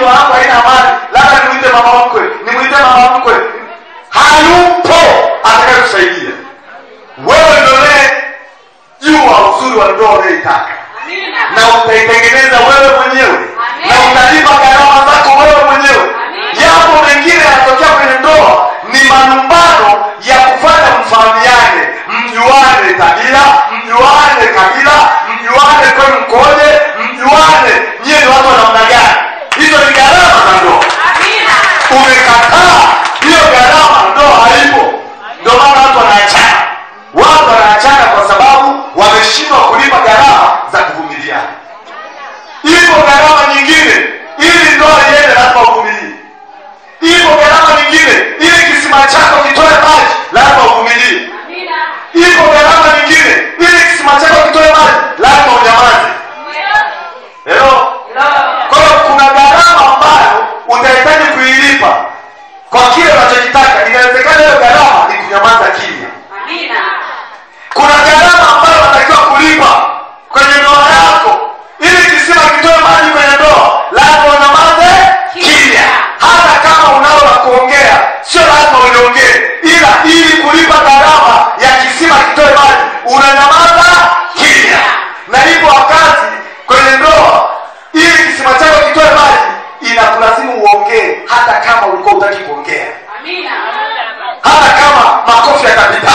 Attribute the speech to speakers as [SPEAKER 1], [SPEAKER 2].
[SPEAKER 1] ndoa yako haina amani, labda nimuite mama mkwe, nimuite mama mkwe. Hayupo atakayekusaidia. Wewe ndio jua uzuri wa ndoa unayoitaka. Na utaitengeneza wewe mwenyewe. Na utalipa gharama zako wewe mwenyewe. Jambo mengine yanatokea kwenye ndoa ni malumbano ya kufanya mfahamiane, mjuane tabia, mjuane kabila, mjuane kwenu mkoje, mjuane nyie ni watu wa namna gani. Hizo ni gharama za ndoa. Umekataa hiyo gharama, ndoa haipo. Ndio maana watu wanaachana. Watu wanaachana kwa sababu wameshindwa kulipa gharama za kuvumiliana. Ipo gharama nyingine ili ndoa iende, lazima uvumilie. Ipo gharama nyingine ili kisima chako kitoe maji, lazima uvumilie. Ipo gharama nyingine ili kisima chako kitoe maji, lazima unyamaze. Hello? Kwa hiyo kuna gharama ambayo utahitaji kuilipa kwa kile unachokitaka. Inawezekana hiyo gharama ni kunyamaza kimya. Kuna gharama ambayo unatakiwa kulipa kwenye ndoa yako ili kisima kitoe maji kwenye ndoa, lazima unyamaze kimya. Hata kama unao la kuongea, sio lazima uliongee, ila ili kulipa gharama ya kisima kitoe maji unanyamaza kimya. Na ipo wakati kwenye ndoa ili kisima chako kitoe maji inakulazimu uongee hata kama ulikuwa hutaki kuongea. Hata kama makofi yatapita.